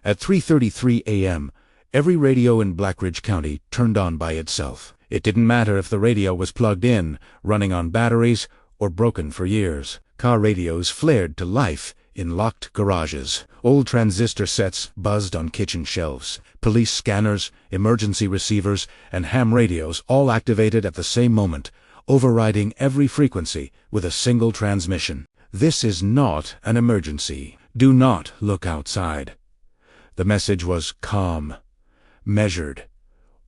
At 3:33 a.m., every radio in Blackridge County turned on by itself. It didn't matter if the radio was plugged in, running on batteries, or broken for years. Car radios flared to life in locked garages. Old transistor sets buzzed on kitchen shelves. Police scanners, emergency receivers, and ham radios all activated at the same moment, overriding every frequency with a single transmission. This is not an emergency. Do not look outside. The message was calm, measured,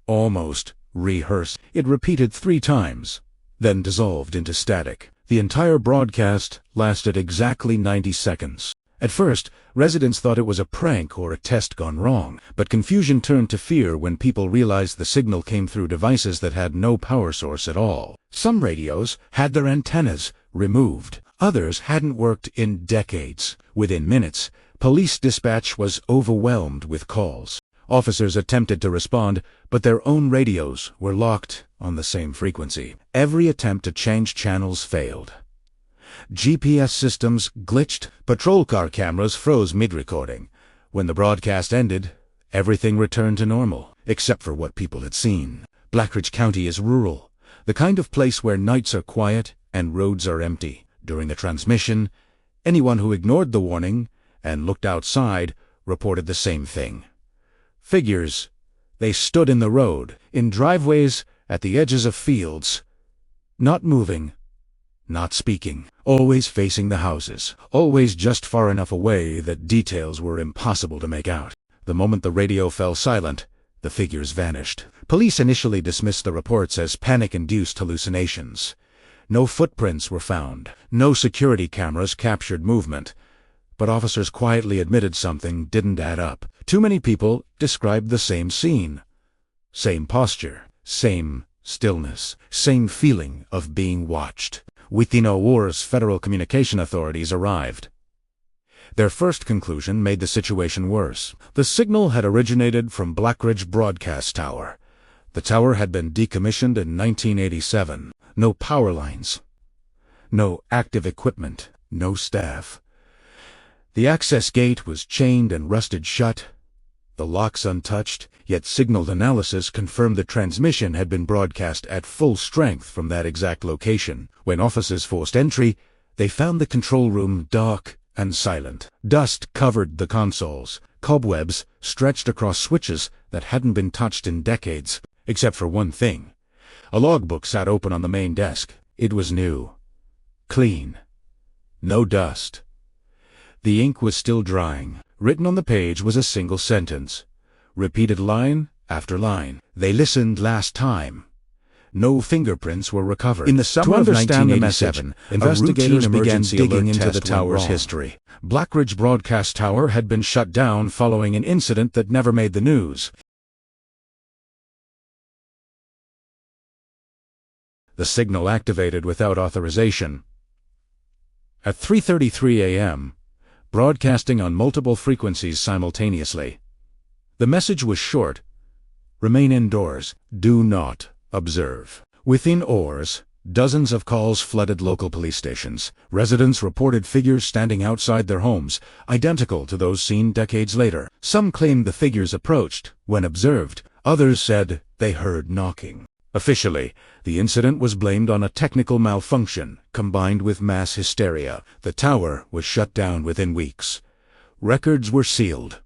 almost rehearsed. It repeated 3 times, then dissolved into static. The entire broadcast lasted exactly 90 seconds. At first, residents thought it was a prank or a test gone wrong, but confusion turned to fear when people realized the signal came through devices that had no power source at all. Some radios had their antennas removed. Others hadn't worked in decades. Within minutes, police dispatch was overwhelmed with calls. Officers attempted to respond, but their own radios were locked on the same frequency. Every attempt to change channels failed. GPS systems glitched. Patrol car cameras froze mid-recording. When the broadcast ended, everything returned to normal, except for what people had seen. Blackridge County is rural, the kind of place where nights are quiet and roads are empty. During the transmission, anyone who ignored the warning and looked outside reported the same thing. Figures. They stood in the road, in driveways, at the edges of fields, not moving, not speaking, always facing the houses, always just far enough away that details were impossible to make out. The moment the radio fell silent, the figures vanished. Police initially dismissed the reports as panic-induced hallucinations. No footprints were found. No security cameras captured movement. But officers quietly admitted something didn't add up. Too many people described the same scene. Same posture, same stillness, same feeling of being watched. Within hours, federal communication authorities arrived. Their first conclusion made the situation worse. The signal had originated from Blackridge Broadcast Tower. The tower had been decommissioned in 1987. No power lines. No active equipment. No staff. The access gate was chained and rusted shut, the locks untouched, yet signal analysis confirmed the transmission had been broadcast at full strength from that exact location. When officers forced entry, they found the control room dark and silent. Dust covered the consoles. Cobwebs stretched across switches that hadn't been touched in decades, except for one thing. A logbook sat open on the main desk. It was new. Clean. No dust. The ink was still drying. Written on the page was a single sentence, repeated line after line. They listened last time. No fingerprints were recovered. In the summer of 1987, investigators began digging into the tower's history. Blackridge Broadcast Tower had been shut down following an incident that never made the news. The signal activated without authorization. At 3:33 a.m., broadcasting on multiple frequencies simultaneously. The message was short. Remain indoors. Do not observe. Within hours, dozens of calls flooded local police stations. Residents reported figures standing outside their homes, identical to those seen decades later. Some claimed the figures approached when observed. Others said they heard knocking. Officially, the incident was blamed on a technical malfunction combined with mass hysteria. The tower was shut down within weeks. Records were sealed.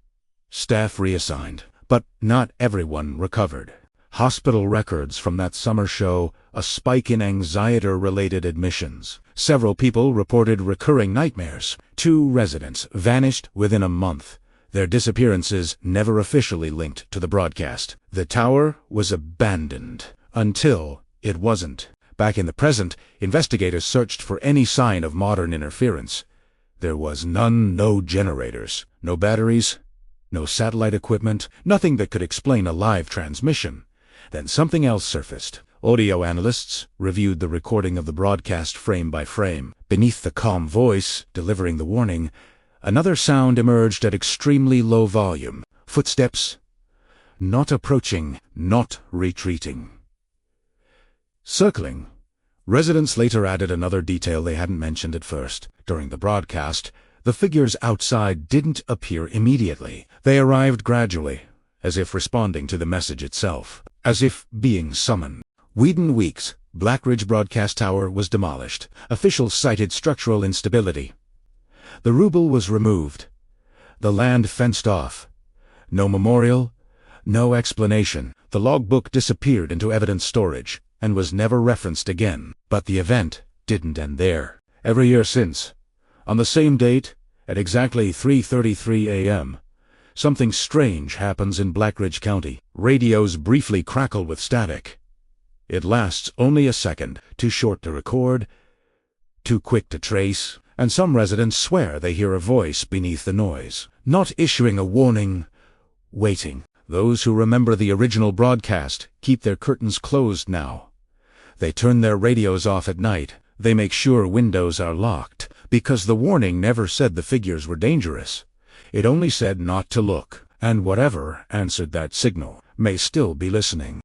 Staff reassigned. But not everyone recovered. Hospital records from that summer show a spike in anxiety-related admissions. Several people reported recurring nightmares. 2 residents vanished within a month. Their disappearances never officially linked to the broadcast. The tower was abandoned. Until it wasn't. Back in the present, investigators searched for any sign of modern interference. There was none. No generators, no batteries, no satellite equipment, nothing that could explain a live transmission. Then something else surfaced. Audio analysts reviewed the recording of the broadcast frame by frame. Beneath the calm voice delivering the warning, another sound emerged at extremely low volume. Footsteps. Not approaching, not retreating. Circling. Residents later added another detail they hadn't mentioned at first. During the broadcast, The figures outside didn't appear immediately. They arrived gradually, as if responding to the message itself, as if being summoned. Within weeks, Blackridge Broadcast Tower was demolished. Officials cited structural instability. The ruble was removed. The land fenced off. No memorial, no explanation. The logbook disappeared into evidence storage and was never referenced again. But the event didn't end there. Every year since, on the same date, at exactly 3:33 a.m., something strange happens in Blackridge County. Radios briefly crackle with static. It lasts only a second, too short to record, too quick to trace, and some residents swear they hear a voice beneath the noise, not issuing a warning, waiting. Those who remember the original broadcast keep their curtains closed now. They turn their radios off at night. They make sure windows are locked, because the warning never said the figures were dangerous. It only said not to look, and whatever answered that signal may still be listening.